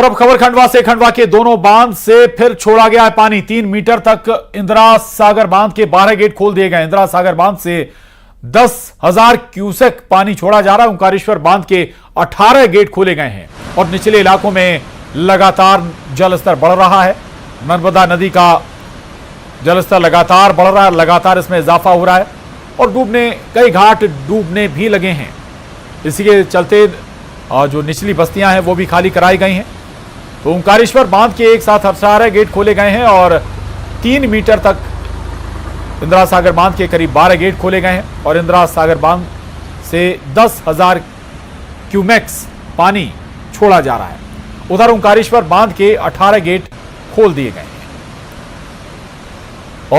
अब खबर खंडवा से। खंडवा के दोनों बांध से फिर छोड़ा गया है पानी। 3 मीटर तक इंदिरा सागर बांध के 12 गेट खोल दिए गए। इंदिरा सागर बांध से 10,000 क्यूसेक पानी छोड़ा जा रहा है। ओंकारेश्वर बांध के 18 गेट खोले गए हैं और निचले इलाकों में लगातार जलस्तर बढ़ रहा है। नर्मदा नदी का जलस्तर लगातार बढ़ रहा है, लगातार इसमें इजाफा हो रहा है और कई घाट डूबने भी लगे हैं। इसी के चलते जो निचली बस्तियां हैं वो भी खाली कराई गई हैं। तो ओंकारेश्वर बांध के एक साथ 18 गेट खोले गए हैं और 3 मीटर तक इंदिरा सागर बांध के करीब 12 गेट खोले गए हैं और इंदिरा सागर बांध से 10,000 क्यूमेक्स पानी छोड़ा जा रहा है। उधर ओंकारेश्वर बांध के 18 गेट खोल दिए गए हैं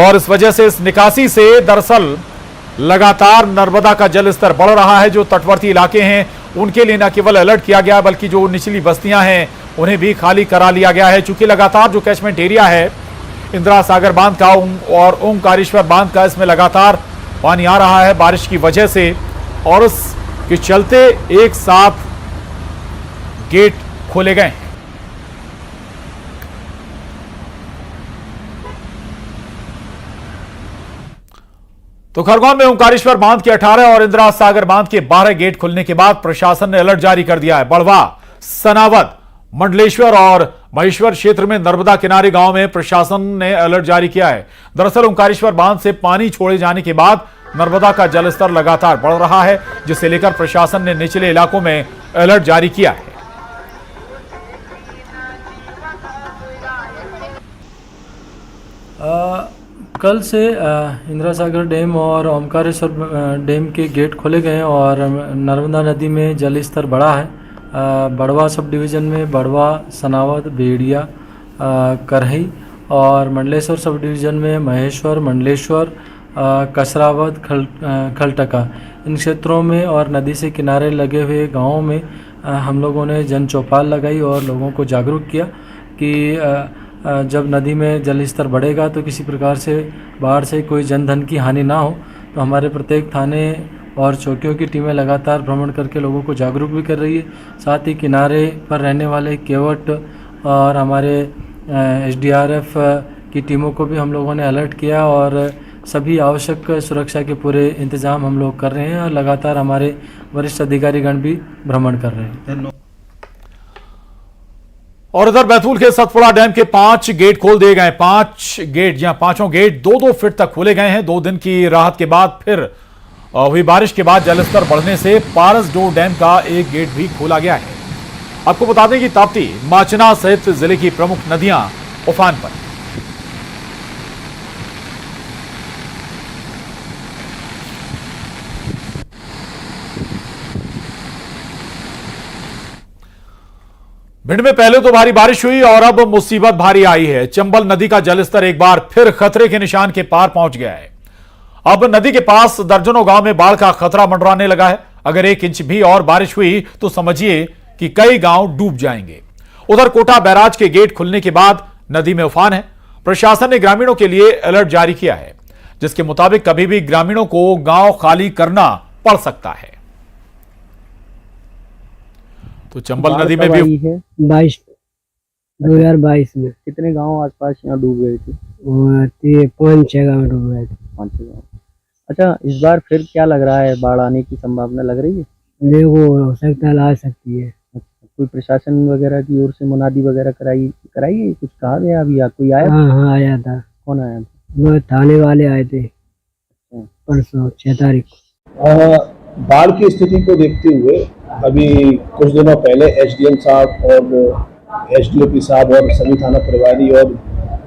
और इस वजह से इस निकासी से दरअसल लगातार नर्मदा का जलस्तर बढ़ रहा है। जो तटवर्ती इलाके हैं उनके लिए न केवल अलर्ट किया गया बल्कि जो निचली बस्तियां हैं उन्हें भी खाली करा लिया गया है। चूंकि लगातार जो कैचमेंट एरिया है इंदिरा सागर बांध का और ओंकारेश्वर बांध का, इसमें लगातार पानी आ रहा है बारिश की वजह से और उसके चलते एक साथ गेट खोले गए हैं। तो खरगोन में ओंकारेश्वर बांध के 18 और इंदिरा सागर बांध के 12 गेट खुलने के बाद प्रशासन ने अलर्ट जारी कर दिया है। बड़वा, सनावद, मंडलेश्वर और महेश्वर क्षेत्र में नर्मदा किनारे गांव में प्रशासन ने अलर्ट जारी किया है। दरअसल ओंकारेश्वर बांध से पानी छोड़े जाने के बाद नर्मदा का जलस्तर लगातार बढ़ रहा है, जिसे लेकर प्रशासन ने निचले इलाकों में अलर्ट जारी किया है। कल से इंदिरा सागर डैम और ओमकारेश्वर डैम के गेट खोले गए हैं और नर्मदा नदी में जल स्तर बढ़ा है। बड़वा सब डिवीज़न में बड़वा, सनावद, बेड़िया, करही और मंडलेश्वर सब डिवीज़न में महेश्वर, मंडलेश्वर, कसरावद, खलटका, इन क्षेत्रों में और नदी से किनारे लगे हुए गांवों में हम लोगों ने जन चौपाल लगाई और लोगों को जागरूक किया कि जब नदी में जल स्तर बढ़ेगा तो किसी प्रकार से बाढ़ से कोई जन धन की हानि ना हो। तो हमारे प्रत्येक थाने और चौकियों की टीमें लगातार भ्रमण करके लोगों को जागरूक भी कर रही है। साथ ही किनारे पर रहने वाले केवट और हमारे SDRF की टीमों को भी हम लोगों ने अलर्ट किया और सभी आवश्यक सुरक्षा के पूरे इंतजाम हम लोग कर रहे हैं और लगातार हमारे वरिष्ठ अधिकारीगण भी भ्रमण कर रहे हैं। और इधर बैतूल के सतपुड़ा डैम के 5 गेट खोल दिए गए। 5 गेट, जहां पांचों गेट 2-2 फीट तक खोले गए हैं। 2 दिन की राहत के बाद फिर हुई बारिश के बाद जलस्तर बढ़ने से पारसडोह डैम का एक गेट भी खोला गया है। आपको बता दें कि ताप्ती, माचना सहित जिले की प्रमुख नदियां उफान पर। भिंड में पहले तो भारी बारिश हुई और अब मुसीबत भारी आई है। चंबल नदी का जलस्तर एक बार फिर खतरे के निशान के पार पहुंच गया है। अब नदी के पास दर्जनों गांव में बाढ़ का खतरा मंडराने लगा है। अगर 1 इंच भी और बारिश हुई तो समझिए कि कई गांव डूब जाएंगे। उधर कोटा बैराज के गेट खुलने के बाद नदी में उफान है। प्रशासन ने ग्रामीणों के लिए अलर्ट जारी किया है, जिसके मुताबिक कभी भी ग्रामीणों को गांव खाली करना पड़ सकता है। तो चंबल नदी में भी 2022 में कितने गांव आसपास यहाँ डूब गए थे? 5-6 गाँव डूब गए थे। 5-6 गांव। अच्छा, इस बार फिर क्या लग रहा है, बाढ़ आने की संभावना लग रही है? देखो, हो सकता है, ला सकती है। कोई प्रशासन वगैरह की ओर से मुनादी वगैरह कराई है? कुछ कहा गया अभी? कोई आया? हाँ, आया था। कौन आया था? वो थाने वाले आए थे परसों 6 तारीख को। बाढ़ की स्थिति को देखते हुए अभी कुछ दिनों पहले SDM साहब और SDOP साहब और सभी थाना प्रभारी और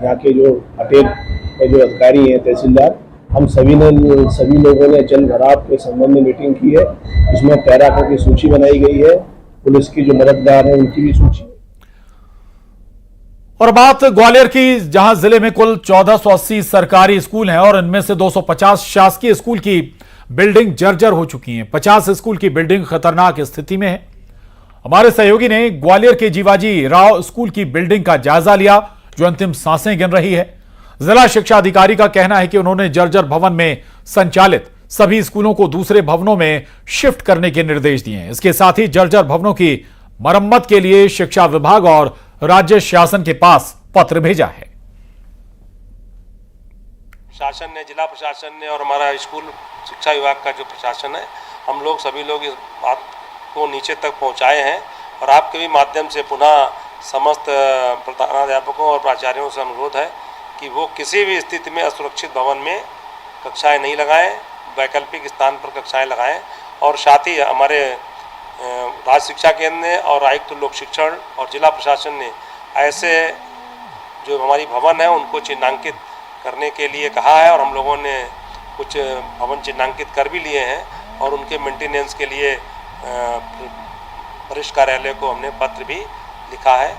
यहाँ के जो अटेल के जो अधिकारी हैं, तहसीलदार, हम सभी लोगों ने जल भराव के संबंध में मीटिंग की है। इसमें पैराकों की सूची बनाई गई है, पुलिस की जो मददगार है उनकी भी सूची। और बात ग्वालियर की, जहां जिले में कुल 1480 सरकारी स्कूल हैं और इनमें से 250 शासकीय स्कूल की बिल्डिंग जर्जर हो चुकी हैं। 50 स्कूल की बिल्डिंग खतरनाक स्थिति में है। हमारे सहयोगी ने ग्वालियर के जीवाजी राव स्कूल की बिल्डिंग का जायजा लिया, जो अंतिम सांसें गिन रही है। जिला शिक्षा अधिकारी का कहना है कि उन्होंने जर्जर भवन में संचालित सभी स्कूलों को दूसरे भवनों में शिफ्ट करने के निर्देश दिए हैं। इसके साथ ही जर्जर भवनों की मरम्मत के लिए शिक्षा विभाग और राज्य शासन के पास पत्र भेजा है। शासन ने, जिला प्रशासन ने और हमारा स्कूल शिक्षा विभाग का जो प्रशासन है, हम लोग सभी लोग इस बात को नीचे तक पहुंचाए हैं और आपके भी माध्यम से पुनः समस्त प्रधानाध्यापकों और प्राचार्यों से अनुरोध है कि वो किसी भी स्थिति में असुरक्षित भवन में कक्षाएं नहीं लगाएं, वैकल्पिक स्थान पर कक्षाएं लगाएं। और साथ ही हमारे राज्य शिक्षा केंद्र ने और आयुक्त लोक शिक्षण और जिला प्रशासन ने ऐसे जो हमारी भवन है उनको चिन्हांकित करने के लिए कहा है और हम लोगों ने कुछ भवन चिन्हांकित कर भी लिए हैं और उनके मेंटेनेंस के लिए वरिष्ठ कार्यालय को हमने पत्र भी लिखा है।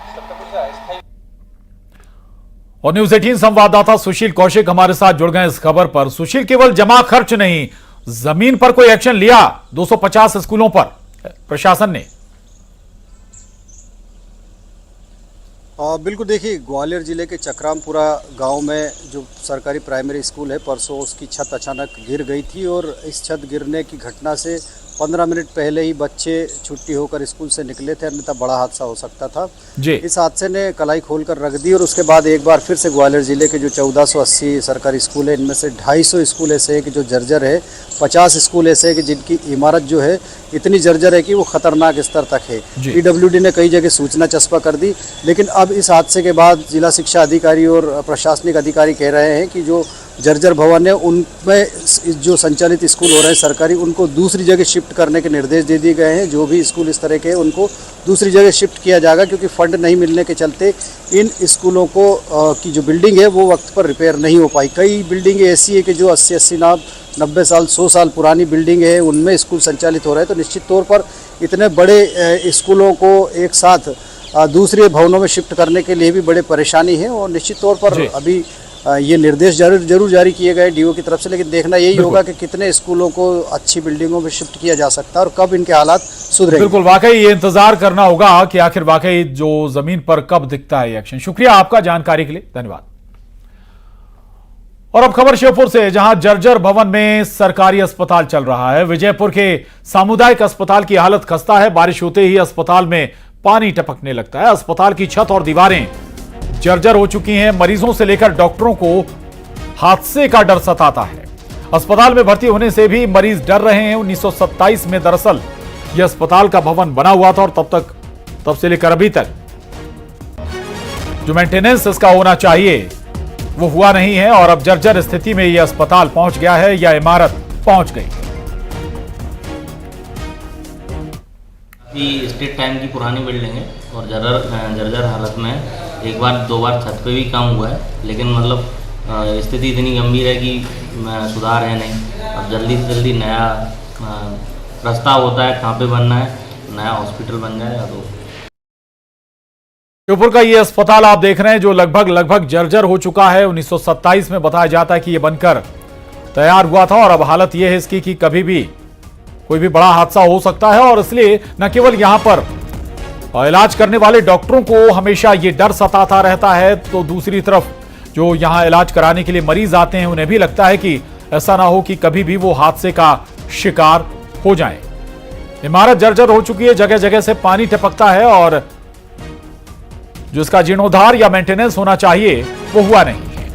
और न्यूज 18 संवाददाता सुशील कौशिक हमारे साथ जुड़ गए इस खबर पर। सुशील, केवल जमा खर्च नहीं, जमीन पर कोई एक्शन लिया 250 स्कूलों पर प्रशासन ने? बिल्कुल, देखिए ग्वालियर जिले के चक्रामपुरा गांव में जो सरकारी प्राइमरी स्कूल है, परसों उसकी छत अचानक गिर गई थी और इस छत गिरने की घटना से 15 मिनट पहले ही बच्चे छुट्टी होकर स्कूल से निकले थे, अन्यथा बड़ा हादसा हो सकता था जी। इस हादसे ने कलाई खोलकर रख दी और उसके बाद एक बार फिर से ग्वालियर जिले के जो 1480 सरकारी स्कूल है, इनमें से 250 स्कूल ऐसे है कि जो जर्जर है, 50 स्कूल ऐसे है कि जिनकी इमारत जो है इतनी जर्जर है कि वो खतरनाक स्तर तक है। PWD ने कई जगह सूचना चस्पा कर दी, लेकिन अब इस हादसे के बाद जिला शिक्षा अधिकारी और प्रशासनिक अधिकारी कह रहे हैं कि जो जर्जर भवन है उनमें जो संचालित स्कूल हो रहे हैं सरकारी, उनको दूसरी जगह शिफ्ट करने के निर्देश दे दिए गए हैं। जो भी स्कूल इस तरह के हैं उनको दूसरी जगह शिफ्ट किया जाएगा, क्योंकि फंड नहीं मिलने के चलते इन स्कूलों को की जो बिल्डिंग है वो वक्त पर रिपेयर नहीं हो पाई। कई बिल्डिंगें ऐसी है कि जो 80 90 साल 100 साल पुरानी बिल्डिंग है, उनमें स्कूल संचालित हो रहे हैं। तो निश्चित तौर पर इतने बड़े स्कूलों को एक साथ दूसरे भवनों में शिफ्ट करने के लिए भी बड़े परेशानी है और निश्चित तौर पर अभी ये निर्देश जरूर जारी किए गए DO की तरफ से, लेकिन देखना यही होगा कि कितने स्कूलों को अच्छी बिल्डिंगों में शिफ्ट किया जा सकता है और कब इनके हालात सुधरेंगे। बिल्कुल, वाकई ये इंतजार करना होगा कि आखिर वाकई जो जमीन पर कब दिखता है एक्शन। शुक्रिया आपका जानकारी के लिए, धन्यवाद। और अब खबर श्योपुर से, जहां जर्जर भवन में सरकारी अस्पताल चल रहा है। विजयपुर के सामुदायिक अस्पताल की हालत खस्ता है। बारिश होते ही अस्पताल में पानी टपकने लगता है। अस्पताल की छत और दीवारें जर्जर हो चुकी हैं। मरीजों से लेकर डॉक्टरों को हादसे का डर सताता है। अस्पताल में भर्ती होने से भी मरीज डर रहे हैं। 1927 में दरअसल यह अस्पताल का भवन बना हुआ था और तब से लेकर अभी तक जो मेंटेनेंस इसका होना चाहिए वो हुआ नहीं है और अब जर्जर स्थिति में यह अस्पताल पहुंच गया है या इमारत पहुंच गई। स्टेट टाइम की पुरानी बिल्डिंग है और जर्जर हालत में है। एक बार 2 बार छत पे भी काम हुआ है, लेकिन मतलब स्थिति इतनी गंभीर है कि सुधार है नहीं। अब जल्दी से जल्दी नया प्रस्ताव होता है कहाँ पे बनना है, नया हॉस्पिटल बन जाएगा। तो श्योपुर का ये अस्पताल आप देख रहे हैं जो लगभग जर्जर हो चुका है। 1927 में बताया जाता है कि यह बनकर तैयार हुआ था और अब हालत यह है इसकी कि कभी भी कोई भी बड़ा हादसा हो सकता है और इसलिए न केवल यहां पर इलाज करने वाले डॉक्टरों को हमेशा ये डर सताता रहता है, तो दूसरी तरफ जो यहां इलाज कराने के लिए मरीज आते हैं उन्हें भी लगता है कि ऐसा ना हो कि कभी भी वो हादसे का शिकार हो जाएं। इमारत जर्जर हो चुकी है, जगह जगह से पानी टपकता है और जो इसका जीर्णोद्धार या मेंटेनेंस होना चाहिए वो हुआ नहीं है।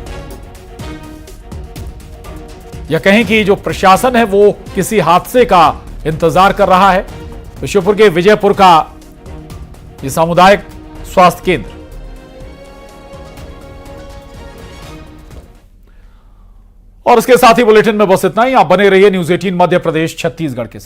या कहें कि जो प्रशासन है वो किसी हादसे का इंतजार कर रहा है। श्योपुर के विजयपुर का ये सामुदायिक स्वास्थ्य केंद्र। और इसके साथ ही बुलेटिन में बस इतना ही। आप बने रहिए न्यूज 18 मध्य प्रदेश छत्तीसगढ़ के साथ।